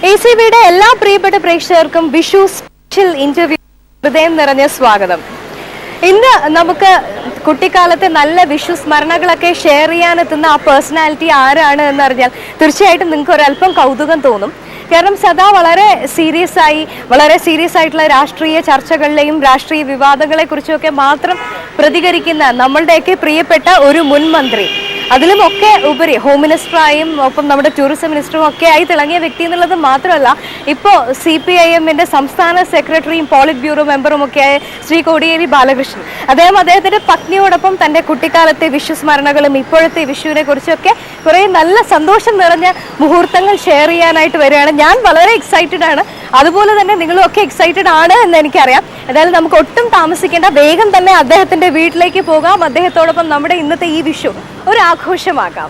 ACBയുടെ എല്ലാ പ്രിയപ്പെട്ട പ്രേക്ഷകർക്കും വിഷു സ്പെഷ്യൽ ഇന്റർവ്യൂ ഹൃദയം നിറഞ്ഞ സ്വാഗതം. ഇന്ന് നമുക്ക് കുട്ടിക്കാലത്തെ നല്ല വിഷു സ്മരണകളൊക്കെ ഷെയർ ചെയ്യാനെത്തുന്ന ആ പേഴ്സണാലിറ്റി ആരാണ് എന്നറിഞ്ഞാൽ തീർച്ചയായിട്ടും നിങ്ങൾക്ക് ഒരല്പം കൗതുകം തോന്നും. കാരണം സദാ വളരെ സീരിയസ് ആയിട്ടുള്ള രാഷ്ട്രീയ ചർച്ചകളിലെയും രാഷ്ട്രീയ വിവാദങ്ങളെ കുറിച്ചൊക്കെ മാത്രം പ്രതികരിക്കുന്ന നമ്മളുടെയൊക്കെ പ്രിയപ്പെട്ട ഒരു മുൻ മന്ത്രി, അതിലുമൊക്കെ ഉപരി ഹോം മിനിസ്റ്ററായും ഒപ്പം നമ്മുടെ ടൂറിസം മിനിസ്റ്ററും ഒക്കെ ആയി തിളങ്ങിയ വ്യക്തി എന്നുള്ളത് മാത്രമല്ല, ഇപ്പോൾ CPIMന്റെ സംസ്ഥാന സെക്രട്ടറിയും പോളിറ്റ് ബ്യൂറോ മെമ്പറും ഒക്കെ ആയ ശ്രീ കോടിയേരി ബാലകൃഷ്ണൻ, അദ്ദേഹത്തിന്റെ പത്നിയോടൊപ്പം തന്റെ കുട്ടിക്കാലത്തെ വിഷു സ്മരണകളും ഇപ്പോഴത്തെ വിഷുവിനെ കുറിച്ചൊക്കെ കുറെ നല്ല സന്തോഷം നിറഞ്ഞ മുഹൂർത്തങ്ങൾ ഷെയർ ചെയ്യാനായിട്ട് വരികയാണ്. ഞാൻ വളരെ എക്സൈറ്റഡ് ആണ്, അതുപോലെ തന്നെ നിങ്ങളും ഒക്കെ എക്സൈറ്റഡ് ആണ് എന്ന് എനിക്കറിയാം. എന്തായാലും നമുക്ക് ഒട്ടും താമസിക്കേണ്ട, വേഗം തന്നെ അദ്ദേഹത്തിന്റെ വീട്ടിലേക്ക് പോകാം. അദ്ദേഹത്തോടൊപ്പം നമ്മുടെ ഇന്നത്തെ ഈ വിഷു ഒരു ആഘോഷമാകാം.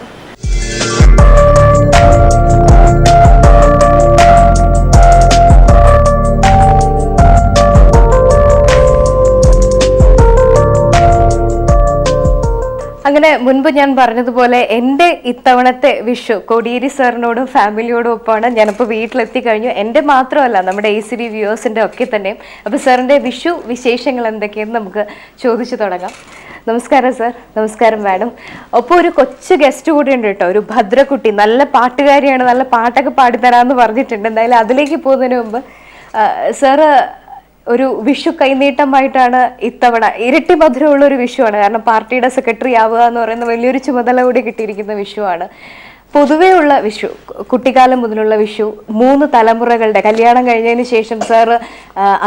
അങ്ങനെ മുൻപ് ഞാൻ പറഞ്ഞതുപോലെ എൻ്റെ ഇത്തവണത്തെ വിഷു കോടിയേരി സാറിനോടും ഫാമിലിയോടും ഒപ്പമാണ്. ഞാനിപ്പോൾ വീട്ടിലെത്തി കഴിഞ്ഞു. എൻ്റെ മാത്രമല്ല, നമ്മുടെ ACB വ്യൂവേഴ്സിൻ്റെ ഒക്കെ തന്നെയും. അപ്പോൾ സാറിൻ്റെ വിഷു വിശേഷങ്ങൾ എന്തൊക്കെയെന്ന് നമുക്ക് ചോദിച്ചു തുടങ്ങാം. നമസ്കാരം സാർ. നമസ്കാരം മാഡം. ഒപ്പം ഒരു കൊച്ചു ഗസ്റ്റ് കൂടി ഉണ്ട് കേട്ടോ, ഒരു ഭദ്രക്കുട്ടി, നല്ല പാട്ടുകാരിയാണ്, നല്ല പാട്ടൊക്കെ പാടിത്തരാമെന്ന് പറഞ്ഞിട്ടുണ്ട്. എന്തായാലും അതിലേക്ക് പോകുന്നതിന് മുമ്പ് സാറ് ഒരു വിഷു കൈനീട്ടമായിട്ടാണ് ഇത്തവണ ഇരട്ടി മധുരമുള്ള ഒരു വിഷുവാണ്. കാരണം പാർട്ടിയുടെ സെക്രട്ടറി ആവുക എന്ന് പറയുന്ന വലിയൊരു ചുമതല കൂടി കിട്ടിയിരിക്കുന്ന വിഷുവാണ്. പൊതുവേ ഉള്ള വിഷു, കുട്ടിക്കാലം മുതലുള്ള വിഷു, 3 തലമുറകളുടെ കല്യാണം കഴിഞ്ഞതിന് ശേഷം സാറ്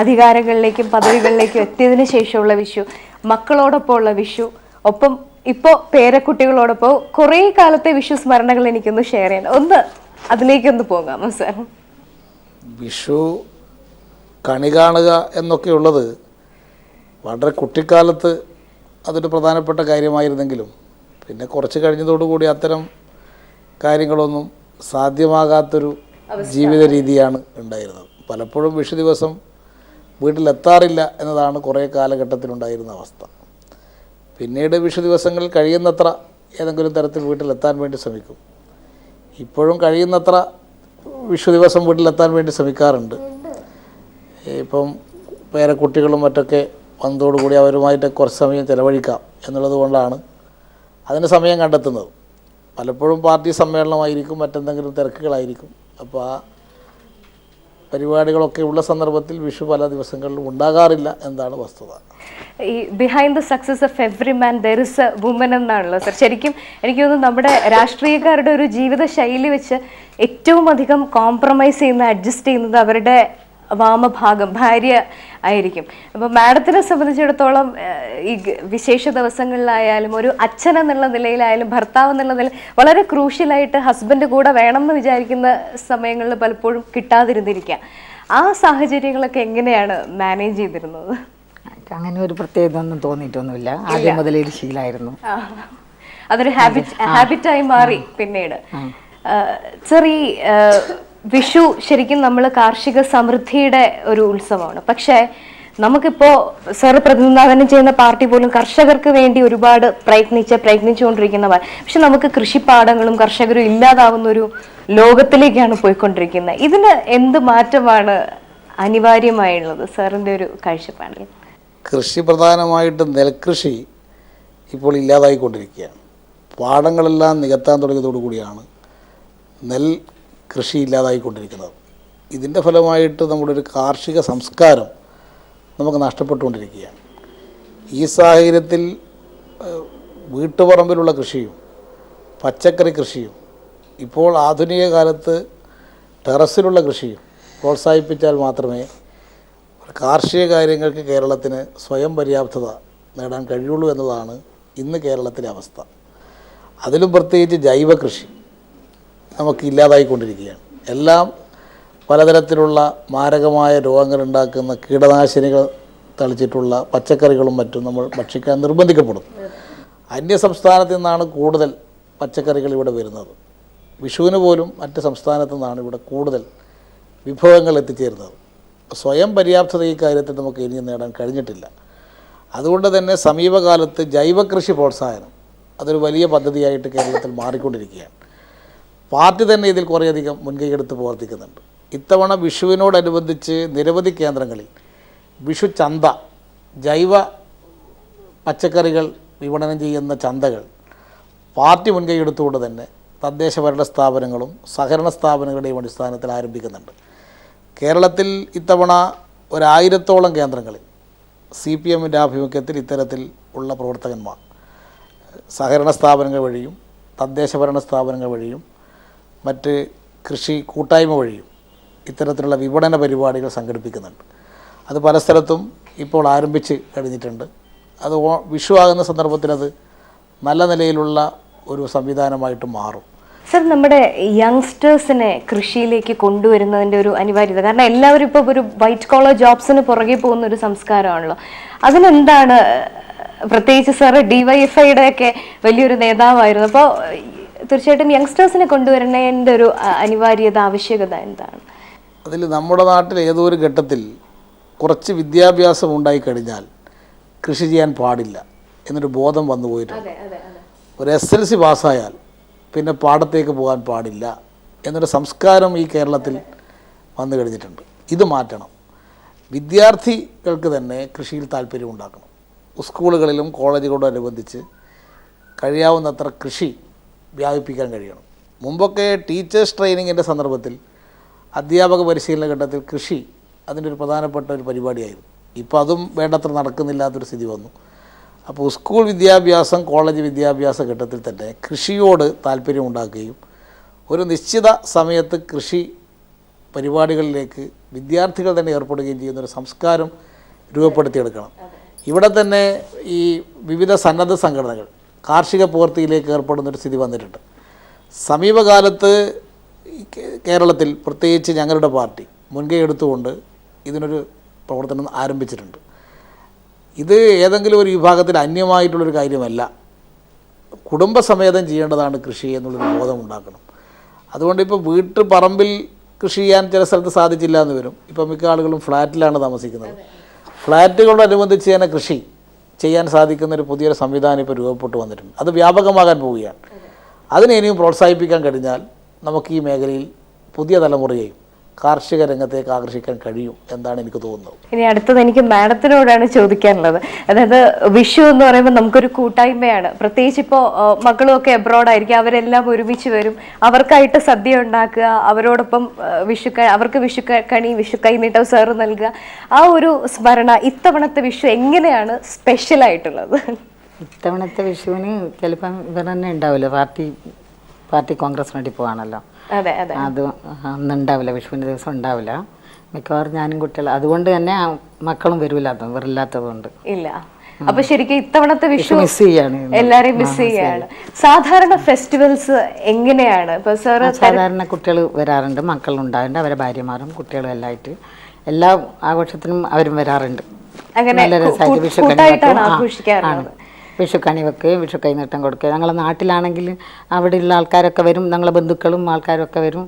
അധികാരങ്ങളിലേക്കും പദവികളിലേക്കും എത്തിയതിനു ശേഷമുള്ള വിഷു, മക്കളോടൊപ്പം ഉള്ള വിഷു, ഒപ്പം ഇപ്പോൾ പേരക്കുട്ടികളോടൊപ്പം കുറേ കാലത്തെ വിഷു സ്മരണകൾ എനിക്കൊന്ന് ഷെയർ ചെയ്യണം. ഒന്ന് അതിലേക്കൊന്ന് പോകാമോ സാർ? വിഷു കണി കാണുക എന്നൊക്കെയുള്ളത് വളരെ കുട്ടിക്കാലത്ത് അതൊരു പ്രധാനപ്പെട്ട കാര്യമായിരുന്നെങ്കിലും പിന്നെ കുറച്ച് കഴിഞ്ഞതോടുകൂടി അത്തരം കാര്യങ്ങളൊന്നും സാധ്യമാകാത്തൊരു ജീവിത രീതിയാണ് ഉണ്ടായിരുന്നത്. പലപ്പോഴും വിഷു ദിവസം വീട്ടിലെത്താറില്ല എന്നതാണ് കുറേ കാലഘട്ടത്തിലുണ്ടായിരുന്ന അവസ്ഥ. പിന്നീട് വിഷു ദിവസങ്ങളിൽ കഴിയുന്നത്ര ഏതെങ്കിലും തരത്തിൽ വീട്ടിലെത്താൻ വേണ്ടി ശ്രമിക്കും. ഇപ്പോഴും കഴിയുന്നത്ര വിഷു ദിവസം വീട്ടിലെത്താൻ വേണ്ടി ശ്രമിക്കാറുണ്ട്. ഇപ്പം പേരക്കുട്ടികളും മറ്റൊക്കെ വന്നതോടുകൂടി അവരുമായിട്ട് കുറച്ച് സമയം ചിലവഴിക്കാം എന്നുള്ളത് കൊണ്ടാണ് അതിന് സമയം കണ്ടെത്തുന്നത്. പലപ്പോഴും പാർട്ടി സമ്മേളനമായിരിക്കും, മറ്റെന്തെങ്കിലും തിരക്കുകളായിരിക്കും. അപ്പോൾ ആ പരിപാടികളൊക്കെ ഉള്ള സന്ദർഭത്തിൽ വിഷു പല ദിവസങ്ങളിലും ഉണ്ടാകാറില്ല എന്നതാണ് വസ്തുത. ഈ behind the success of every man there is a woman എന്നാണല്ലോ സർ. ശരിക്കും എനിക്ക് തോന്നുന്നു നമ്മുടെ രാഷ്ട്രീയക്കാരുടെ ഒരു ജീവിത ശൈലി വെച്ച് ഏറ്റവും അധികം കോംപ്രമൈസ് ചെയ്യുന്ന, അഡ്ജസ്റ്റ് ചെയ്യുന്നത് അവരുടെ വാമഭാഗം, ഭാര്യ ആയിരിക്കും. അപ്പോൾ മാഡത്തിനെ സംബന്ധിച്ചിടത്തോളം ഈ വിശേഷ ദിവസങ്ങളിലായാലും ഒരു അച്ഛൻ എന്നുള്ള നിലയിലായാലും ഭർത്താവ് എന്നുള്ള നിലയിൽ വളരെ ക്രൂഷ്യലായിട്ട് ഹസ്ബൻഡ് കൂടെ വേണം എന്ന് വിചാരിക്കുന്ന സമയങ്ങളിൽ പലപ്പോഴും കിട്ടാതിരുന്നിരിക്കുക. ആ സാഹചര്യങ്ങളൊക്കെ എങ്ങനെയാണ് മാനേജ് ചെയ്തിരുന്നത്? അങ്ങനെ ഒരു പ്രത്യേകത ഒന്നും തോന്നിയിട്ടൊന്നുമില്ല. ആദ്യം മുതലേ ശീലമായിരുന്നു. അതൊരു ഹാബിറ്റായി മാറി പിന്നീട്. വിഷു ശരിക്കും നമ്മൾ കാർഷിക സമൃദ്ധിയുടെ ഒരു ഉത്സവമാണ്. പക്ഷേ നമുക്കിപ്പോൾ സാറ് പ്രതിനിധാനം ചെയ്യുന്ന പാർട്ടി പോലും കർഷകർക്ക് വേണ്ടി ഒരുപാട് പ്രയത്നിച്ചുകൊണ്ടിരിക്കുന്നവർ. പക്ഷെ നമുക്ക് കൃഷിപ്പാടങ്ങളും കർഷകരും ഇല്ലാതാവുന്ന ഒരു ലോകത്തിലേക്കാണ് പോയിക്കൊണ്ടിരിക്കുന്നത്. ഇതിന് എന്ത് മാറ്റമാണ് അനിവാര്യമായുള്ളത് സാറിൻ്റെ ഒരു കാഴ്ചപ്പാടിൽ? കൃഷി പ്രധാനമായിട്ട് നെൽകൃഷി ഇപ്പോൾ ഇല്ലാതായിക്കൊണ്ടിരിക്കുകയാണ്. പാടങ്ങളെല്ലാം നികത്താൻ തുടങ്ങിയതോടുകൂടിയാണ് നെൽ കൃഷി ഇല്ലാതായിക്കൊണ്ടിരിക്കുന്നത്. ഇതിൻ്റെ ഫലമായിട്ട് നമ്മുടെ ഒരു കാർഷിക സംസ്കാരം നമുക്ക് നഷ്ടപ്പെട്ടുകൊണ്ടിരിക്കുകയാണ്. ഈ സാഹചര്യത്തിൽ വീട്ടുപറമ്പിലുള്ള കൃഷിയും പച്ചക്കറി കൃഷിയും ഇപ്പോൾ ആധുനിക കാലത്ത് ടെറസിലുള്ള കൃഷിയും പ്രോത്സാഹിപ്പിച്ചാൽ മാത്രമേ കാർഷിക കാര്യങ്ങൾക്ക് കേരളത്തിന് സ്വയം പര്യാപ്തത നേടാൻ കഴിയുള്ളൂ എന്നതാണ് ഇന്ന് കേരളത്തിലെ അവസ്ഥ. അതിലും പ്രത്യേകിച്ച് ജൈവ കൃഷി നമുക്ക് ഇല്ലാതായിക്കൊണ്ടിരിക്കുകയാണ്. എല്ലാം പലതരത്തിലുള്ള മാരകമായ രോഗങ്ങളുണ്ടാക്കുന്ന കീടനാശിനികൾ തളിച്ചിട്ടുള്ള പച്ചക്കറികളും മറ്റും നമ്മൾ ഭക്ഷിക്കാൻ നിർബന്ധിക്കപ്പെടും. അന്യസംസ്ഥാനത്തു നിന്നാണ് കൂടുതൽ പച്ചക്കറികൾ ഇവിടെ വരുന്നത്. വിഷുവിന് പോലും മറ്റ് സംസ്ഥാനത്തു നിന്നാണ് ഇവിടെ കൂടുതൽ വിഭവങ്ങൾ എത്തിച്ചേരുന്നത്. സ്വയം പര്യാപ്തത ഈ കാര്യത്തിൽ നമുക്ക് ഇനി നേടാൻ കഴിഞ്ഞിട്ടില്ല. അതുകൊണ്ട് തന്നെ സമീപകാലത്ത് ജൈവകൃഷി പ്രോത്സാഹനം അതൊരു വലിയ പദ്ധതിയായിട്ട് കേരളത്തിൽ മാറിക്കൊണ്ടിരിക്കുകയാണ്. പാർട്ടി തന്നെ ഇതിൽ കുറേയധികം മുൻകൈയെടുത്ത് പ്രവർത്തിക്കുന്നുണ്ട്. ഇത്തവണ വിഷുവിനോടനുബന്ധിച്ച് നിരവധി കേന്ദ്രങ്ങളിൽ വിഷു ചന്ത, ജൈവ പച്ചക്കറികൾ വിപണനം ചെയ്യുന്ന ചന്തകൾ പാർട്ടി മുൻകൈയെടുത്തുകൊണ്ട് തന്നെ തദ്ദേശഭരണ സ്ഥാപനങ്ങളും സഹകരണ സ്ഥാപനങ്ങളുടെയും അടിസ്ഥാനത്തിൽ ആരംഭിക്കുന്നുണ്ട്. കേരളത്തിൽ ഇത്തവണ 1000-ഓളം കേന്ദ്രങ്ങളിൽ CPMൻ്റെ ആഭിമുഖ്യത്തിൽ ഇത്തരത്തിൽ ഉള്ള പ്രവർത്തകന്മാർ സഹകരണ സ്ഥാപനങ്ങൾ വഴിയും തദ്ദേശഭരണ സ്ഥാപനങ്ങൾ വഴിയും മറ്റ് കൃഷി കൂട്ടായ്മ വഴിയും ഇത്തരത്തിലുള്ള വിപണന പരിപാടികൾ സംഘടിപ്പിക്കുന്നുണ്ട്. അത് പല സ്ഥലത്തും ഇപ്പോൾ ആരംഭിച്ച് കഴിഞ്ഞിട്ടുണ്ട്. അത് വിഷു ആകുന്ന സന്ദർഭത്തിൽ അത് നല്ല നിലയിലുള്ള ഒരു സംവിധാനമായിട്ട് മാറും. സർ, നമ്മുടെ യങ്സ്റ്റേഴ്സിനെ കൃഷിയിലേക്ക് കൊണ്ടുവരുന്നതിൻ്റെ ഒരു അനിവാര്യത, കാരണം എല്ലാവരും ഇപ്പോൾ ഒരു വൈറ്റ് കോളർ ജോബ്സിന് പുറകെ പോകുന്ന ഒരു സംസ്കാരമാണല്ലോ, അതിനെന്താണ്? പ്രത്യേകിച്ച് സാറ് DYFIയുടെ ഒക്കെ വലിയൊരു നേതാവായിരുന്നു. അപ്പോൾ തീർച്ചയായിട്ടും യങ്സ്റ്റേഴ്സിനെ കൊണ്ടുവരുന്നതിൻ്റെ ഒരു അനിവാര്യത, ആവശ്യകത എന്താണ്? അതിൽ നമ്മുടെ നാട്ടിൽ ഏതോ ഒരു ഘട്ടത്തിൽ കുറച്ച് വിദ്യാഭ്യാസം ഉണ്ടായിക്കഴിഞ്ഞാൽ കൃഷി ചെയ്യാൻ പാടില്ല എന്നൊരു ബോധം വന്നു പോയിട്ടുണ്ട്. ഒരു SLC പാസ്സായാൽ പിന്നെ പാടത്തേക്ക് പോകാൻ പാടില്ല എന്നൊരു സംസ്കാരം ഈ കേരളത്തിൽ വന്നു കഴിഞ്ഞിട്ടുണ്ട്. ഇത് മാറ്റണം. വിദ്യാർത്ഥികൾക്ക് തന്നെ കൃഷിയിൽ താല്പര്യം ഉണ്ടാക്കണം. സ്കൂളുകളിലും കോളേജുകളോടനുബന്ധിച്ച് കഴിയാവുന്നത്ര കൃഷി വ്യാപിപ്പിക്കാൻ കഴിയണം. മുമ്പൊക്കെ ടീച്ചേഴ്സ് ട്രെയിനിങ്ങിൻ്റെ സന്ദർഭത്തിൽ അധ്യാപക പരിശീലന ഘട്ടത്തിൽ കൃഷി അതിൻ്റെ ഒരു പ്രധാനപ്പെട്ട ഒരു പരിപാടിയായിരുന്നു. ഇപ്പോൾ അതും വേണ്ടത്ര നടക്കുന്നില്ലാത്തൊരു സ്ഥിതി വന്നു. അപ്പോൾ സ്കൂൾ വിദ്യാഭ്യാസം, കോളേജ് വിദ്യാഭ്യാസ ഘട്ടത്തിൽ തന്നെ കൃഷിയോട് താല്പര്യം ഉണ്ടാക്കുകയും ഒരു നിശ്ചിത സമയത്ത് കൃഷി പരിപാടികളിലേക്ക് വിദ്യാർത്ഥികൾ തന്നെ ഏർപ്പെടുകയും ചെയ്യുന്നൊരു സംസ്കാരം രൂപപ്പെടുത്തിയെടുക്കണം. ഇവിടെ തന്നെ ഈ വിവിധ സന്നദ്ധ സംഘടനകൾ കാർഷിക പ്രവൃത്തിയിലേക്ക് ഏർപ്പെടുന്നൊരു സ്ഥിതി വന്നിട്ടുണ്ട്. സമീപകാലത്ത് കേരളത്തിൽ പ്രത്യേകിച്ച് ഞങ്ങളുടെ പാർട്ടി മുൻകൈ എടുത്തുകൊണ്ട് ഇതിനൊരു പ്രവർത്തനം ആരംഭിച്ചിട്ടുണ്ട്. ഇത് ഏതെങ്കിലും ഒരു വിഭാഗത്തിൽ അന്യമായിട്ടുള്ളൊരു കാര്യമല്ല. കുടുംബസമേതം ചെയ്യേണ്ടതാണ് കൃഷി എന്നുള്ളൊരു ബോധം ഉണ്ടാക്കണം. അതുകൊണ്ട് ഇപ്പോൾ വീട്ടു പറമ്പിൽ കൃഷി ചെയ്യാൻ ചില സ്ഥലത്ത് സാധിച്ചില്ല എന്ന് വരും. ഇപ്പോൾ മിക്ക ആളുകളും ഫ്ലാറ്റിലാണ് താമസിക്കുന്നത്. ഫ്ലാറ്റുകളോടനുബന്ധിച്ച് തന്നെ കൃഷി ചെയ്യാൻ സാധിക്കുന്ന ഒരു പുതിയൊരു സംവിധാനം ഇപ്പോൾ രൂപപ്പെട്ടു വന്നിട്ടുണ്ട്. അത് വ്യാപകമാകാൻ പോവുകയാണ്. അതിനെ ഇനിയും പ്രോത്സാഹിപ്പിക്കാൻ കഴിഞ്ഞാൽ നമുക്ക് ഈ മേഖലയിൽ പുതിയ തലമുറയെയും കാർഷിക രംഗത്തേക്ക് ആകർഷിക്കാൻ കഴിയും എന്നാണ് എനിക്ക് തോന്നുന്നത്. ഇനി അടുത്തത് എനിക്ക് മാഡത്തിനോടാണ് ചോദിക്കാനുള്ളത്. അതായത് വിഷു എന്ന് പറയുമ്പോൾ നമുക്കൊരു കൂട്ടായ്മയാണ്. പ്രത്യേകിച്ച് ഇപ്പോൾ മക്കളുമൊക്കെ എബ്രോഡായിരിക്കും, അവരെല്ലാം ഒരുമിച്ച് വരും, അവർക്കായിട്ട് സദ്യ ഉണ്ടാക്കുക, അവരോടൊപ്പം അവർക്ക് വിഷുക്കണി, വിഷു കൈനീട്ടം സാറ് നൽകുക. ആ ഒരു സ്മരണ ഇത്തവണത്തെ വിഷു എങ്ങനെയാണ് സ്പെഷ്യൽ ആയിട്ടുള്ളത്? ഇത്തവണത്തെ വിഷുവിന് ചിലപ്പം ഇവർ തന്നെ ഉണ്ടാവില്ല, പാർട്ടി കോൺഗ്രസ് വേണ്ടി പോവാണല്ലോ. അതെ അതെ, അത് അന്ന് ഉണ്ടാവില്ല, വിഷുവിൻ്റെ ദിവസം ഉണ്ടാവില്ല. മിക്കവാറും ഞാനും കുട്ടികൾ അതുകൊണ്ട് തന്നെ മക്കളും വരില്ലാത്തത്, ഇവരില്ലാത്തതുകൊണ്ട് ഇല്ല. അപ്പൊ ശരിക്കും ഇത്തവണത്തെ വിഷു മിസ് ചെയ്യാണ്, എല്ലാരെയും മിസ് ചെയ്യാണ്. സാധാരണ ഫെസ്റ്റിവൽസ് എങ്ങനെയാണ്? ഇപ്പൊ സാറ് സാധാരണ കുട്ടികൾ വരാറുണ്ട്, മക്കളുണ്ടാകുന്നുണ്ട്, അവരെ ഭാര്യമാരും കുട്ടികളും എല്ലാം ആയിട്ട് എല്ലാ ആഘോഷത്തിനും അവരും വരാറുണ്ട്. അങ്ങനെ നല്ല രസമായിട്ട് കൂട്ടായിട്ടാണ് ആഘോഷിക്കാറുള്ളത്. വിഷുക്കണി വെക്കുകയും വിഷു കൈനീട്ടം കൊടുക്കുകയും. ഞങ്ങളെ നാട്ടിലാണെങ്കിൽ അവിടെയുള്ള ആൾക്കാരൊക്കെ വരും, ഞങ്ങളെ ബന്ധുക്കളും ആൾക്കാരും ഒക്കെ വരും.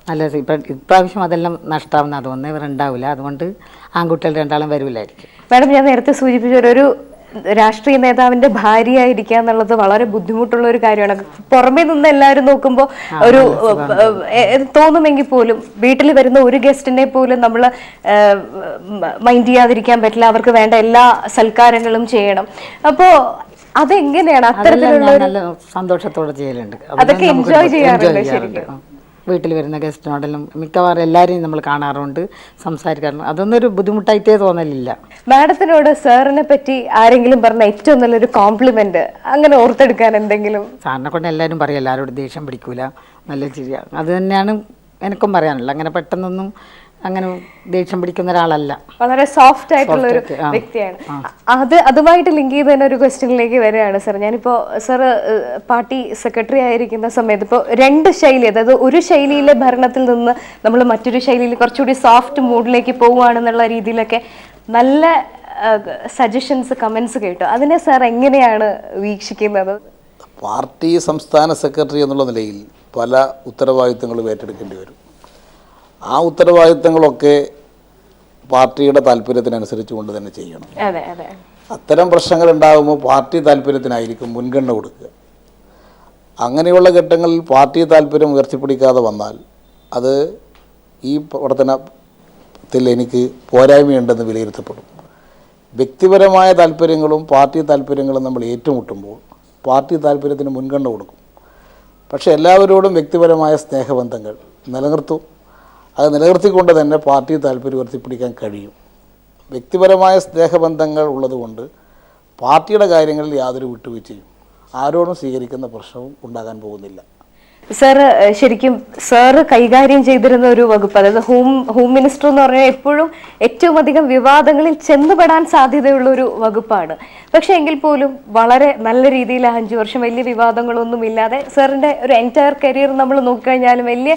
നല്ല ഇപ്രാവശ്യം അതെല്ലാം നഷ്ടമാവുന്ന, അതൊന്നും ഇവരുണ്ടാവില്ല. അതുകൊണ്ട് ആൺകുട്ടികൾ രണ്ടാളും വരില്ലായിരിക്കും. മാഡം, ഞാൻ നേരത്തെ സൂചിപ്പിച്ച ഒരു രാഷ്ട്രീയ നേതാവിന്റെ ഭാര്യയായിരിക്കുക എന്നുള്ളത് വളരെ ബുദ്ധിമുട്ടുള്ള ഒരു കാര്യമാണ്. പുറമേ നിന്ന് എല്ലാവരും നോക്കുമ്പോൾ ഒരു തോന്നുമെങ്കിൽ പോലും വീട്ടിൽ വരുന്ന ഒരു ഗസ്റ്റിനെ പോലും നമ്മൾ മൈൻഡ് ചെയ്യാതിരിക്കാൻ പറ്റില്ല. അവർക്ക് വേണ്ട എല്ലാ സൽക്കാരങ്ങളും ചെയ്യണം. അപ്പോൾ അതെങ്ങനെയാണ് അത്തരത്തിലുള്ള നല്ല സന്തോഷത്തോടെ ചെയ്യലുണ്ട്. അതൊക്കെ എൻജോയ് ചെയ്യാറുണ്ട് ശരിക്കും. വീട്ടിൽ വരുന്ന ഗസ്റ്റിനോടെല്ലാം മിക്കവാറും എല്ലാവരെയും നമ്മൾ കാണാറുണ്ട്, സംസാരിക്കാറുണ്ട്. അതൊന്നും ഒരു ബുദ്ധിമുട്ടായിട്ടേ തോന്നലില്ല. മാഡത്തിനോട് സാറിനെ പറ്റി ആരെങ്കിലും പറഞ്ഞ ഏറ്റവും നല്ലൊരു കോംപ്ലിമെന്റ് അങ്ങനെ ഓർത്തെടുക്കാൻ എന്തെങ്കിലും? സാറിനെ കൊണ്ട് എല്ലാവരും പറയും, എല്ലാവരോടും ദേഷ്യം പിടിക്കൂല, നല്ല ചിരിയാണ്. അത് തന്നെയാണ് എനിക്കും പറയാനുള്ളത്. അങ്ങനെ പെട്ടെന്നൊന്നും അങ്ങനെ ദേഷ്യം പിടിക്കുന്ന ഒരാളല്ല, വളരെ സോഫ്റ്റ് ആയിട്ടുള്ള ഒരു വ്യക്തിയാണ്. അതുമായിട്ട് ലിങ്ക് ചെയ്ത് തന്നെ ഒരു ക്വസ്റ്റ്യനിലേക്ക് വരികയാണ് സാർ. ഞാനിപ്പോ സാർ പാർട്ടി സെക്രട്ടറി ആയിരിക്കുന്ന സമയത്ത് ഇപ്പോൾ രണ്ട് ശൈലി, അതായത് ഒരു ശൈലിയിലെ ഭരണത്തിൽ നിന്ന് നമ്മൾ മറ്റൊരു ശൈലിയിൽ കുറച്ചുകൂടി സോഫ്റ്റ് മൂഡിലേക്ക് പോവുകയാണെന്നുള്ള രീതിയിലൊക്കെ നല്ല സജഷൻസ്, കമന്റ്സ് കേട്ടു. അതിനെ സാർ എങ്ങനെയാണ് വീക്ഷിക്കുന്നത്? പാർട്ടി സംസ്ഥാന സെക്രട്ടറി എന്നുള്ള നിലയിൽ പല ഉത്തരവാദിത്തങ്ങളും ഏറ്റെടുക്കേണ്ടി വരും. ആ ഉത്തരവാദിത്തങ്ങളൊക്കെ പാർട്ടിയുടെ താല്പര്യത്തിനനുസരിച്ച് കൊണ്ട് തന്നെ ചെയ്യണം. അത്തരം പ്രശ്നങ്ങൾ ഉണ്ടാകുമ്പോൾ പാർട്ടി താല്പര്യത്തിനായിരിക്കും മുൻഗണന കൊടുക്കുക. അങ്ങനെയുള്ള ഘട്ടങ്ങളിൽ പാർട്ടി താല്പര്യം ഉയർത്തിപ്പിടിക്കാതെ വന്നാൽ അത് ഈ പ്രവർത്തനത്തിൽ എനിക്ക് പോരായ്മയുണ്ടെന്ന് വിലയിരുത്തപ്പെടും. വ്യക്തിപരമായ താല്പര്യങ്ങളും പാർട്ടി താല്പര്യങ്ങളും നമ്മൾ ഏറ്റുമുട്ടുമ്പോൾ പാർട്ടി താല്പര്യത്തിന് മുൻഗണന കൊടുക്കും. പക്ഷേ എല്ലാവരോടും വ്യക്തിപരമായ സ്നേഹബന്ധങ്ങൾ നിലനിർത്തും. അത് നിലനിർത്തിക്കൊണ്ട് തന്നെ പാർട്ടി താല്പര്യം ഉയർത്തിപ്പിടിക്കാൻ കഴിയും. വ്യക്തിപരമായ സ്നേഹബന്ധങ്ങൾ ഉള്ളതുകൊണ്ട് പാർട്ടിയുടെ കാര്യങ്ങളിൽ യാതൊരു വിട്ടുവീഴ്ചയും ആരോടും സ്വീകരിക്കുന്ന പ്രശ്നവും ഉണ്ടാകാൻ പോകുന്നില്ല. സാറ് ശരിക്കും സാറ് കൈകാര്യം ചെയ്തിരുന്ന ഒരു വകുപ്പ്, അതായത് ഹോം മിനിസ്റ്റർ എന്ന് പറഞ്ഞാൽ എപ്പോഴും ഏറ്റവും അധികം വിവാദങ്ങളിൽ ചെന്നുപെടാൻ സാധ്യതയുള്ള ഒരു വകുപ്പാണ്. പക്ഷെ എങ്കിൽ പോലും വളരെ നല്ല രീതിയിൽ 5 വർഷം വലിയ വിവാദങ്ങളൊന്നും ഇല്ലാതെ സാറിന്റെ ഒരു എൻറ്റയർ കരിയർ നമ്മൾ നോക്കിക്കഴിഞ്ഞാലും വലിയ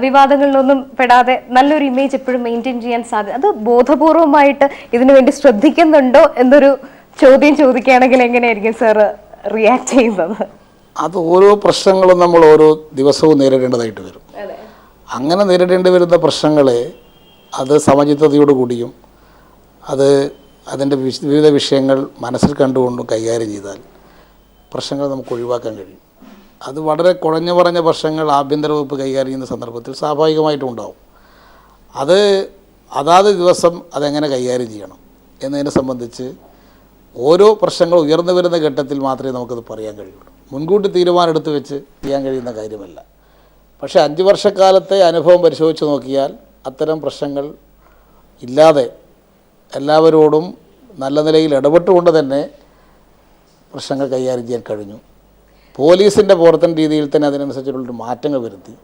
വിവാദങ്ങളിലൊന്നും പെടാതെ നല്ലൊരു ഇമേജ് എപ്പോഴും മെയിൻറ്റെയിൻ ചെയ്യാൻ സാധ്യത, അത് ബോധപൂർവമായിട്ട് ഇതിനു വേണ്ടി ശ്രദ്ധിക്കുന്നുണ്ടോ എന്നൊരു ചോദ്യം ചോദിക്കുകയാണെങ്കിൽ എങ്ങനെയായിരിക്കും സാറ് റിയാക്ട് ചെയ്യുന്നത്? അത് ഓരോ പ്രശ്നങ്ങളും നമ്മൾ ഓരോ ദിവസവും നേരിടേണ്ടതായിട്ട് വരും. അങ്ങനെ നേരിടേണ്ടി വരുന്ന പ്രശ്നങ്ങളെ അത് സമചിത്തതയോടുകൂടിയും അതിൻ്റെ വിവിധ വിഷയങ്ങൾ മനസ്സിൽ കണ്ടുകൊണ്ടും കൈകാര്യം ചെയ്താൽ പ്രശ്നങ്ങൾ നമുക്ക് ഒഴിവാക്കാൻ കഴിയും. അത് വളരെ കുഴഞ്ഞു പറഞ്ഞ പ്രശ്നങ്ങൾ ആഭ്യന്തര വകുപ്പ് കൈകാര്യം ചെയ്യുന്ന സന്ദർഭത്തിൽ സ്വാഭാവികമായിട്ടും ഉണ്ടാവും. അതാത് ദിവസം അതെങ്ങനെ കൈകാര്യം ചെയ്യണം എന്നതിനെ സംബന്ധിച്ച് ഓരോ പ്രശ്നങ്ങൾ ഉയർന്നു വരുന്ന ഘട്ടത്തിൽ മാത്രമേ നമുക്കത് പറയാൻ കഴിയുള്ളൂ. മുൻകൂട്ടി തീരുമാനമെടുത്ത് വെച്ച് ചെയ്യാൻ കഴിയുന്ന കാര്യമല്ല. പക്ഷേ 5 വർഷക്കാലത്തെ അനുഭവം പരിശോധിച്ച് നോക്കിയാൽ അത്തരം പ്രശ്നങ്ങൾ ഇല്ലാതെ എല്ലാവരോടും നല്ല നിലയിൽ ഇടപെട്ടുകൊണ്ട് തന്നെ പ്രശ്നങ്ങൾ കൈകാര്യം ചെയ്യാൻ കഴിഞ്ഞു. പോലീസിൻ്റെ പ്രവർത്തന രീതിയിൽ തന്നെ അതിനനുസരിച്ചുള്ളൊരു മാറ്റങ്ങൾ വരുത്തി.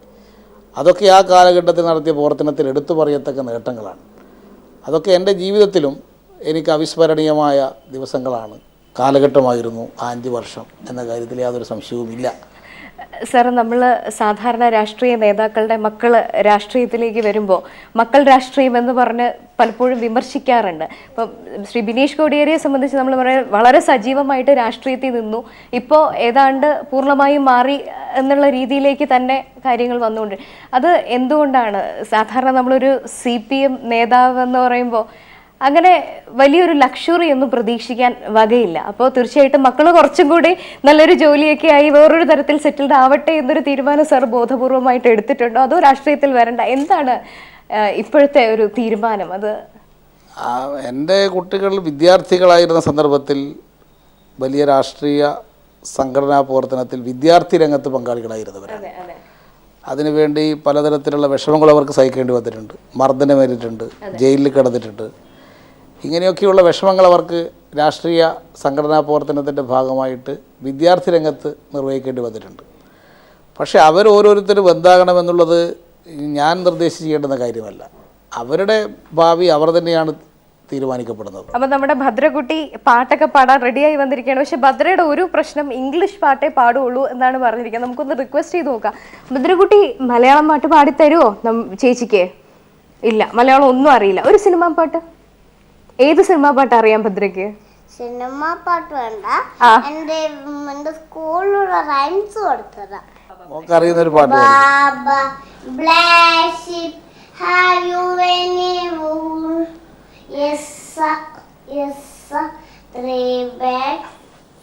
അതൊക്കെ ആ കാലഘട്ടത്തിൽ നടത്തിയ പ്രവർത്തനത്തിൽ എടുത്തു പറയത്തക്ക നേട്ടങ്ങളാണ്. അതൊക്കെ എൻ്റെ ജീവിതത്തിലും എനിക്ക് അവിസ്മരണീയമായ ദിവസങ്ങളാണ്, കാലഘട്ടമായിരുന്നു ആ 5 വർഷം എന്ന കാര്യത്തിൽ യാതൊരു സംശയവുമില്ല. സാർ, നമ്മൾ സാധാരണ രാഷ്ട്രീയ നേതാക്കളുടെ മക്കൾ രാഷ്ട്രീയത്തിലേക്ക് വരുമ്പോൾ മക്കൾ രാഷ്ട്രീയം എന്ന് പറഞ്ഞ് പലപ്പോഴും വിമർശിക്കാറുണ്ട്. ഇപ്പം ശ്രീ ബിനീഷ് കോടിയേരിയെ സംബന്ധിച്ച് നമ്മൾ പറയാൻ വളരെ സജീവമായിട്ട് രാഷ്ട്രീയത്തിൽ നിന്നു, ഇപ്പോൾ ഏതാണ്ട് പൂർണ്ണമായും മാറി എന്നുള്ള രീതിയിലേക്ക് തന്നെ കാര്യങ്ങൾ വന്നുകൊണ്ട്, അത് എന്തുകൊണ്ടാണ്? സാധാരണ നമ്മളൊരു CPM നേതാവ് എന്ന് പറയുമ്പോൾ അങ്ങനെ വലിയൊരു ലക്ഷറി ഒന്നും പ്രതീക്ഷിക്കാൻ വകയില്ല. അപ്പോൾ തീർച്ചയായിട്ടും മക്കൾ കുറച്ചും കൂടി നല്ലൊരു ജോലിയൊക്കെ ആയി വേറൊരു തരത്തിൽ സെറ്റിൽഡ് ആവട്ടെ എന്നൊരു തീരുമാനം സാർ ബോധപൂർവമായിട്ട് എടുത്തിട്ടുണ്ടോ, അതോ രാഷ്ട്രീയത്തിൽ വരണ്ട? എന്താണ് ഇപ്പോഴത്തെ ഒരു തീരുമാനം? അത് എൻ്റെ കുട്ടികൾ വിദ്യാർത്ഥികളായിരുന്ന സന്ദർഭത്തിൽ വലിയ രാഷ്ട്രീയ സംഘടനാ പ്രവർത്തനത്തിൽ വിദ്യാർത്ഥി രംഗത്ത് പങ്കാളികളായിരുന്നവരാണ്. അതിനുവേണ്ടി പലതരത്തിലുള്ള വിഷമങ്ങൾ അവർക്ക് സഹിക്കേണ്ടി വന്നിട്ടുണ്ട്. മർദ്ദനമേറ്റിട്ടുണ്ട്, ജയിലിൽ കിടന്നിട്ടുണ്ട്. ഇങ്ങനെയൊക്കെയുള്ള വിഷമങ്ങൾ അവർക്ക് രാഷ്ട്രീയ സംഘടനാ പ്രവർത്തനത്തിൻ്റെ ഭാഗമായിട്ട് വിദ്യാർത്ഥി രംഗത്ത് നിർവഹിക്കേണ്ടി വന്നിട്ടുണ്ട്. പക്ഷേ ഓരോരുത്തരും എന്താകണമെന്നുള്ളത് ഞാൻ നിർദ്ദേശിച്ച് ചെയ്യേണ്ടുന്ന കാര്യമല്ല. അവരുടെ ഭാവി അവർ തന്നെയാണ് തീരുമാനിക്കപ്പെടുന്നത്. അപ്പം നമ്മുടെ ഭദ്രകുട്ടി പാട്ടൊക്കെ പാടാൻ റെഡിയായി വന്നിരിക്കുകയാണ്. പക്ഷെ ഭദ്രയുടെ ഒരു പ്രശ്നം, ഇംഗ്ലീഷ് പാട്ടേ പാടുള്ളൂ എന്നാണ് പറഞ്ഞിരിക്കുന്നത്. നമുക്കൊന്ന് റിക്വസ്റ്റ് ചെയ്ത് നോക്കാം. ഭദ്രകുട്ടി മലയാളം പാട്ട് പാടിത്തരുമോ ചേച്ചിക്ക്? ഇല്ല, മലയാളം ഒന്നും അറിയില്ല. ഒരു സിനിമാ പാട്ട്, ഏത് സിനിമാ പാട്ട് അറിയാം ഭദ്രയ്ക്ക്? സിനിമാ പാട്ട് വേണ്ട, എന്റെ സ്കൂളിലുള്ള റൈംസ് കൊടുത്തതാ. അറിയുന്നൊരു പാട്ട് Baba black sheep, have you any wool? Yes sir, yes sir, 3 bags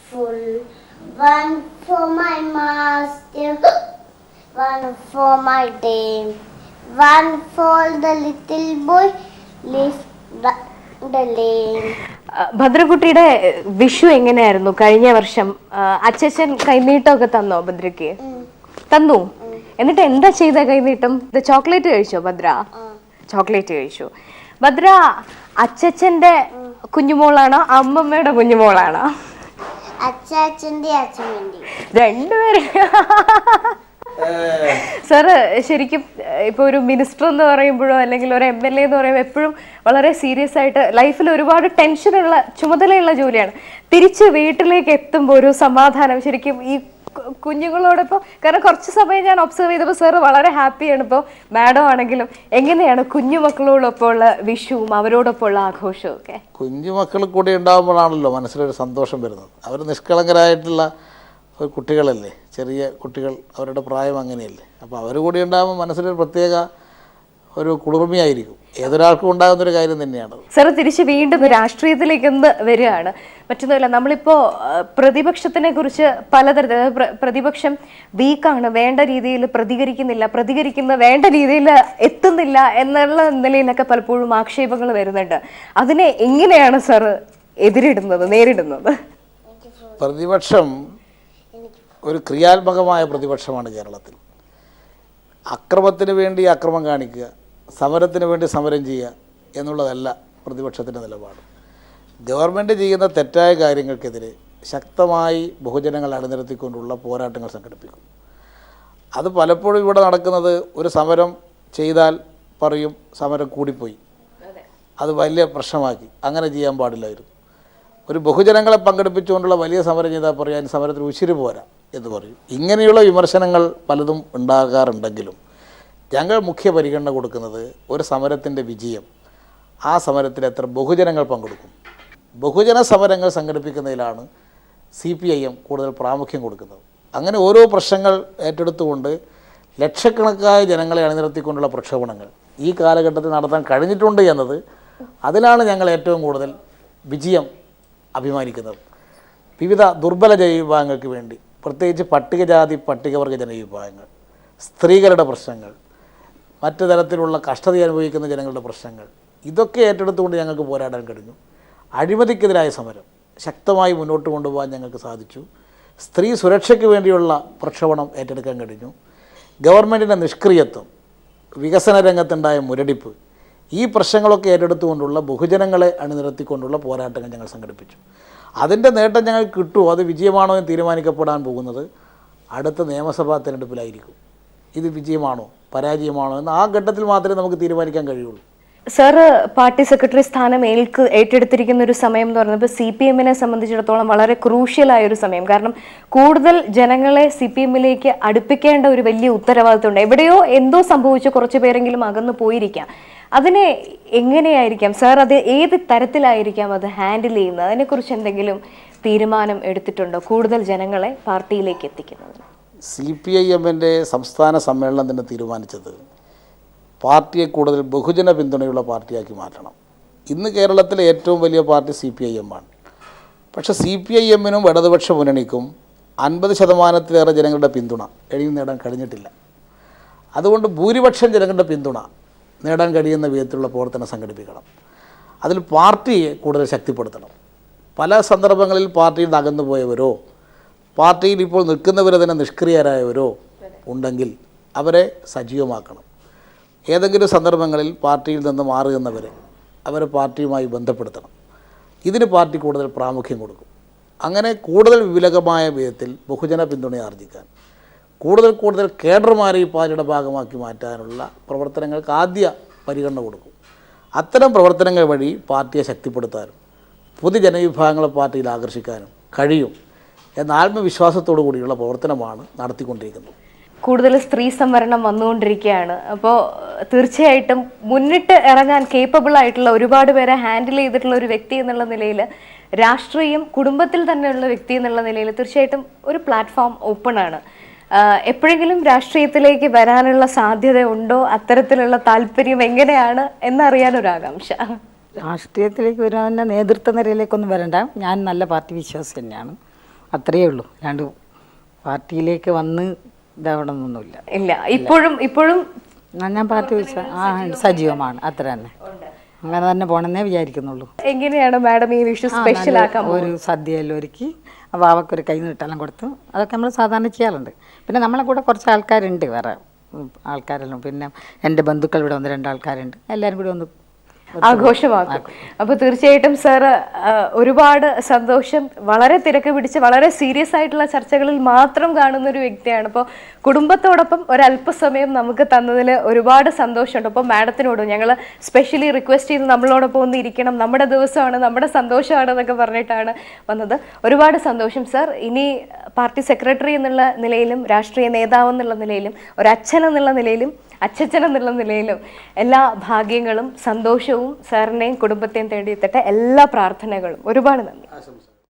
full. 1 for my master, 1 for my dame, 1 for the little boy, lift the lane. ഭദ്രകുട്ടിയുടെ Vishu എങ്ങനെയായിരുന്നു കഴിഞ്ഞ വർഷം? അച്ഛൻ കൈനീട്ടമൊക്കെ തന്നോ ഭദ്രയ്ക്ക്? തന്നു. എന്നിട്ട് എന്താ ചെയ്ത കൈനീട്ടം? ചോക്ലേറ്റ് കഴിച്ചോ ഭദ്ര? ചോക്ലേറ്റ് കഴിച്ചു. ഭദ്ര അച്ഛന്റെ കുഞ്ഞുമോളാണോ അമ്മമ്മയുടെ കുഞ്ഞുമോളാണോ? അച്ഛൻ്റെ അച്ഛൻ്റെ രണ്ടുപേരും. സാറ് ശരിക്കും ഇപ്പോൾ ഒരു മിനിസ്റ്റർ എന്ന് പറയുമ്പോഴോ അല്ലെങ്കിൽ ഒരു MLA എന്ന് പറയുമ്പോൾ എപ്പോഴും വളരെ സീരിയസ് ആയിട്ട് ലൈഫിൽ ഒരുപാട് ടെൻഷനുള്ള ചുമതലയുള്ള ജോലിയാണ്. തിരിച്ച് വീട്ടിലേക്ക് എത്തുമ്പോൾ ഒരു സമാധാനം ശരിക്കും ഈ കുഞ്ഞുങ്ങളോടൊപ്പം. കാരണം കുറച്ച് സമയം ഞാൻ ഒബ്സർവ് ചെയ്തപ്പോൾ സാറ് വളരെ ഹാപ്പിയാണ്. ഇപ്പോൾ മാഡം ആണെങ്കിലും എങ്ങനെയാണ് കുഞ്ഞുമക്കളോടൊപ്പം ഉള്ള വിഷുവും അവരോടൊപ്പം ഉള്ള ആഘോഷവും ഒക്കെ? കുഞ്ഞുമക്കൾ കൂടി ഉണ്ടാകുമ്പോഴാണല്ലോ മനസ്സിലൊരു സന്തോഷം വരുന്നത്. അവർ നിഷ്കളങ്കരായിട്ടുള്ള കുട്ടികളല്ലേ, ചെറിയ കുട്ടികൾ, അവരുടെ പ്രായം അങ്ങനെയല്ലേ. അപ്പോൾ അവർ കൂടി ഉണ്ടാകുമ്പോൾ മനസ്സിലൊരു പ്രത്യേക ഒരു കുളിർമയായിരിക്കും. ഏതൊരാൾക്കും ഉണ്ടാകുന്നൊരു കാര്യം തന്നെയാണ്. സാർ തിരിച്ച് വീണ്ടും രാഷ്ട്രീയത്തിലേക്ക് ഒന്ന് വരികയാണ്. മറ്റൊന്നുമില്ല, നമ്മളിപ്പോൾ പ്രതിപക്ഷത്തിനെ കുറിച്ച് പലതരത്തിൽ പ്രതിപക്ഷം വീക്കാണ്, വേണ്ട രീതിയിൽ പ്രതികരിക്കുന്ന വേണ്ട രീതിയിൽ എത്തുന്നില്ല എന്നുള്ള നിലയിലൊക്കെ പലപ്പോഴും ആക്ഷേപങ്ങൾ വരുന്നുണ്ട്. അതിനെ എങ്ങനെയാണ് സാർ നേരിടുന്നത്? പ്രതിപക്ഷം ഒരു ക്രിയാത്മകമായ പ്രതിപക്ഷമാണ് കേരളത്തിൽ. അക്രമത്തിന് വേണ്ടി അക്രമം കാണിക്കുക, സമരത്തിന് വേണ്ടി സമരം ചെയ്യുക എന്നുള്ളതല്ല പ്രതിപക്ഷത്തിൻ്റെ നിലപാട്. ഗവൺമെൻറ് ചെയ്യുന്ന തെറ്റായ കാര്യങ്ങൾക്കെതിരെ ശക്തമായി ബഹുജനങ്ങൾ അണിനിരത്തിക്കൊണ്ടുള്ള പോരാട്ടങ്ങൾ സംഘടിപ്പിക്കും. അത് പലപ്പോഴും ഇവിടെ നടക്കുന്നത്, ഒരു സമരം ചെയ്താൽ പറയും സമരം കൂടിപ്പോയി, അത് വലിയ പ്രശ്നമാക്കി, അങ്ങനെ ചെയ്യാൻ പാടില്ലായിരുന്നു. ഒരു ബഹുജനങ്ങളെ പങ്കെടുപ്പിച്ചുകൊണ്ടുള്ള വലിയ സമരം ചെയ്താൽ പറയാൻ സമരത്തിന് ഉശിര് പോരാ എന്ന് പറയും. ഇങ്ങനെയുള്ള വിമർശനങ്ങൾ പലതും ഉണ്ടാകാറുണ്ടെങ്കിലും ഞങ്ങൾ മുഖ്യ പരിഗണന കൊടുക്കുന്നത് ഒരു സമരത്തിൻ്റെ വിജയം, ആ സമരത്തിൽ എത്ര ബഹുജനങ്ങൾ പങ്കെടുക്കും. ബഹുജന സമരങ്ങൾ സംഘടിപ്പിക്കുന്നതിലാണ് CPIM കൂടുതൽ പ്രാമുഖ്യം കൊടുക്കുന്നത്. അങ്ങനെ ഓരോ പ്രശ്നങ്ങൾ ഏറ്റെടുത്തുകൊണ്ട് ലക്ഷക്കണക്കായ ജനങ്ങളെ അണിനിരത്തിക്കൊണ്ടുള്ള പ്രക്ഷോഭണങ്ങൾ ഈ കാലഘട്ടത്തിൽ നടത്താൻ കഴിഞ്ഞിട്ടുണ്ട് എന്നത്, അതിലാണ് ഞങ്ങൾ ഏറ്റവും കൂടുതൽ വിജയം അഭിമാനിക്കുന്നത്. വിവിധ ദുർബല ജനവിഭാഗങ്ങൾക്ക് വേണ്ടി, പ്രത്യേകിച്ച് പട്ടികജാതി പട്ടികവർഗ ജനവിഭാഗങ്ങൾ, സ്ത്രീകളുടെ പ്രശ്നങ്ങൾ, മറ്റു തരത്തിലുള്ള കഷ്ടത അനുഭവിക്കുന്ന ജനങ്ങളുടെ പ്രശ്നങ്ങൾ, ഇതൊക്കെ ഏറ്റെടുത്തുകൊണ്ട് ഞങ്ങൾക്ക് പോരാടാൻ കഴിഞ്ഞു. അഴിമതിക്കെതിരായ സമരം ശക്തമായി മുന്നോട്ട് കൊണ്ടുപോകാൻ ഞങ്ങൾക്ക് സാധിച്ചു. സ്ത്രീ സുരക്ഷയ്ക്ക് വേണ്ടിയുള്ള പ്രക്ഷോഭണം ഏറ്റെടുക്കാൻ കഴിഞ്ഞു. ഗവൺമെൻറ്റിൻ്റെ നിഷ്ക്രിയത്വം, വികസന രംഗത്തുണ്ടായ മുരടിപ്പ്, ഈ പ്രശ്നങ്ങളൊക്കെ ഏറ്റെടുത്തുകൊണ്ടുള്ള ബഹുജനങ്ങളെ അണിനിരത്തിക്കൊണ്ടുള്ള പോരാട്ടങ്ങൾ ഞങ്ങൾ സംഘടിപ്പിച്ചു. അതിൻ്റെ നേട്ടം ഞങ്ങൾക്ക് കിട്ടുമോ, അത് വിജയമാണോ എന്ന് തീരുമാനിക്കപ്പെടാൻ പോകുന്നത് അടുത്ത നിയമസഭാ തിരഞ്ഞെടുപ്പിലായിരിക്കും. ഇത് വിജയമാണോ പരാജയമാണോ എന്ന് ആ ഘട്ടത്തിൽ മാത്രമേ നമുക്ക് തീരുമാനിക്കാൻ കഴിയുള്ളൂ. സാറ് പാർട്ടി സെക്രട്ടറി സ്ഥാനം ഏറ്റെടുത്തിരിക്കുന്ന ഒരു സമയം എന്ന് പറയുന്നത് CPM-നെ സംബന്ധിച്ചിടത്തോളം വളരെ ക്രൂഷ്യലായ ഒരു സമയം. കാരണം കൂടുതൽ ജനങ്ങളെ CPM-ലേക്ക് അടുപ്പിക്കേണ്ട ഒരു വലിയ ഉത്തരവാദിത്തമുണ്ട്. എവിടെയോ എന്തോ സംഭവിച്ചു, കുറച്ചു പേരെങ്കിലും അകന്നു പോയിരിക്കാം. അതിനെ എങ്ങനെയായിരിക്കാം സാർ, അത് ഏത് തരത്തിലായിരിക്കാം അത് ഹാൻഡിൽ ചെയ്യുന്നത്? അതിനെക്കുറിച്ച് എന്തെങ്കിലും തീരുമാനം എടുത്തിട്ടുണ്ടോ കൂടുതൽ ജനങ്ങളെ പാർട്ടിയിലേക്ക് എത്തിക്കുന്നത്? CPIM-ന്റെ സംസ്ഥാന സമ്മേളനം തന്നെ തീരുമാനിച്ചത് പാർട്ടിയെ കൂടുതൽ ബഹുജന പിന്തുണയുള്ള പാർട്ടിയാക്കി മാറ്റണം. ഇന്ന് കേരളത്തിലെ ഏറ്റവും വലിയ പാർട്ടി CPIM ആണ്. പക്ഷേ CPIM-നും ഇടതുപക്ഷ മുന്നണിക്കും 50% ജനങ്ങളുടെ പിന്തുണ നേടാൻ കഴിഞ്ഞിട്ടില്ല. അതുകൊണ്ട് ഭൂരിപക്ഷം ജനങ്ങളുടെ പിന്തുണ നേടാൻ കഴിയുന്ന വിധത്തിലുള്ള പ്രവർത്തനം സംഘടിപ്പിക്കണം. അതിൽ പാർട്ടിയെ കൂടുതൽ ശക്തിപ്പെടുത്തണം. പല സന്ദർഭങ്ങളിൽ പാർട്ടിയിൽ നിന്ന് അകന്നു പോയവരോ പാർട്ടിയിൽ ഇപ്പോൾ നിൽക്കുന്നവരെ തന്നെ നിഷ്ക്രിയരായവരോ ഉണ്ടെങ്കിൽ അവരെ സജീവമാക്കണം. ഏതെങ്കിലും സന്ദർഭങ്ങളിൽ പാർട്ടിയിൽ നിന്ന് മാറി നിന്നവരെ അവരെ പാർട്ടിയുമായി ബന്ധപ്പെടുത്തണം. ഇതിന് പാർട്ടി കൂടുതൽ പ്രാമുഖ്യം കൊടുക്കും. അങ്ങനെ കൂടുതൽ വിപുലമായ വിധത്തിൽ ബഹുജന പിന്തുണ ആർജിക്കാൻ, കൂടുതൽ കേഡർമാരെ ഈ പാർട്ടിയുടെ ഭാഗമാക്കി മാറ്റാനുള്ള പ്രവർത്തനങ്ങൾക്ക് ആദ്യ പരിഗണന കൊടുക്കും. അത്തരം പ്രവർത്തനങ്ങൾ വഴി പാർട്ടിയെ ശക്തിപ്പെടുത്താനും പൊതുജനവിഭാഗങ്ങളെ പാർട്ടിയിൽ ആകർഷിക്കാനും കഴിയും എന്ന ആത്മവിശ്വാസത്തോടു കൂടിയുള്ള പ്രവർത്തനമാണ് നടത്തിക്കൊണ്ടിരിക്കുന്നത്. കൂടുതൽ സ്ത്രീ സംവരണം വന്നുകൊണ്ടിരിക്കുകയാണ്. അപ്പോൾ തീർച്ചയായിട്ടും മുന്നിട്ട് ഇറങ്ങാൻ കേപ്പബിൾ ആയിട്ടുള്ള ഒരുപാട് പേരെ ഹാൻഡിൽ ചെയ്തിട്ടുള്ള ഒരു വ്യക്തി എന്നുള്ള നിലയിൽ, രാഷ്ട്രീയം കുടുംബത്തിൽ തന്നെയുള്ള വ്യക്തി എന്നുള്ള നിലയിൽ തീർച്ചയായിട്ടും ഒരു പ്ലാറ്റ്ഫോം ഓപ്പൺ ആണ്. എപ്പോഴെങ്കിലും രാഷ്ട്രീയത്തിലേക്ക് വരാനുള്ള സാധ്യത ഉണ്ടോ? അത്തരത്തിലുള്ള താല്പര്യം എങ്ങനെയാണ് എന്നറിയാനൊരാകാംക്ഷ. രാഷ്ട്രീയത്തിലേക്ക് വരാൻ നേതൃത്വ നിരയിലേക്കൊന്നും വരണ്ട. ഞാൻ നല്ല പാർട്ടി വിശ്വാസം തന്നെയാണ്, അത്രയേ ഉള്ളൂ. അല്ലാണ്ട് പാർട്ടിയിലേക്ക് വന്ന് ഇതാവണമെന്നൊന്നുമില്ല. ഇല്ല, ഇപ്പോഴും ഞാൻ പാർട്ടി സജീവമാണ്, അത്ര തന്നെ. അങ്ങനെ തന്നെ പോകണമെന്നേ വിചാരിക്കുന്നുള്ളൂ. എങ്ങനെയാണ് മാഡം ഈ വിഷു സ്പെഷ്യൽ ആക്കാൻ? ഒരു സദ്യയെല്ലാം ഒരുക്കി വാവക്കൊരു കൈ നീട്ടെല്ലാം കൊടുത്തു. അതൊക്കെ നമ്മൾ സാധാരണ ചെയ്യാറുണ്ട്. പിന്നെ നമ്മളെ കൂടെ കുറച്ച് ആൾക്കാരുണ്ട്, വേറെ ആൾക്കാരെല്ലാം. പിന്നെ എൻ്റെ ബന്ധുക്കൾ ഇവിടെ 1-2 ആൾക്കാരുണ്ട്. എല്ലാവരും കൂടി ഒന്ന് ആഘോഷമാക്കും. അപ്പോൾ തീർച്ചയായിട്ടും സാർ ഒരുപാട് സന്തോഷം. വളരെ തിരക്ക് പിടിച്ച് വളരെ സീരിയസ് ആയിട്ടുള്ള ചർച്ചകളിൽ മാത്രം കാണുന്ന ഒരു വ്യക്തിയാണ്. അപ്പോൾ കുടുംബത്തോടൊപ്പം ഒരല്പസമയം നമുക്ക് തന്നതിൽ ഒരുപാട് സന്തോഷമുണ്ട്. അപ്പോൾ മാഡത്തിനോടും ഞങ്ങൾ സ്പെഷ്യലി റിക്വസ്റ്റ് ചെയ്ത് നമ്മളോടൊപ്പം ഒന്ന് ഇരിക്കണം, നമ്മുടെ ദിവസമാണ്, നമ്മുടെ സന്തോഷമാണ് എന്നൊക്കെ പറഞ്ഞിട്ടാണ് വന്നത്. ഒരുപാട് സന്തോഷം സാർ. ഇനി പാർട്ടി സെക്രട്ടറി എന്നുള്ള നിലയിലും രാഷ്ട്രീയ നേതാവ് എന്നുള്ള നിലയിലും ഒരച്ഛൻ എന്നുള്ള നിലയിലും അച്ഛൻ എന്നുള്ള നിലയിലും എല്ലാ ഭാഗ്യങ്ങളും സന്തോഷവും സാറിനെയും കുടുംബത്തെയും തേടിയെത്തട്ടെ. എല്ലാ പ്രാർത്ഥനകളും. ഒരുപാട് നന്ദി.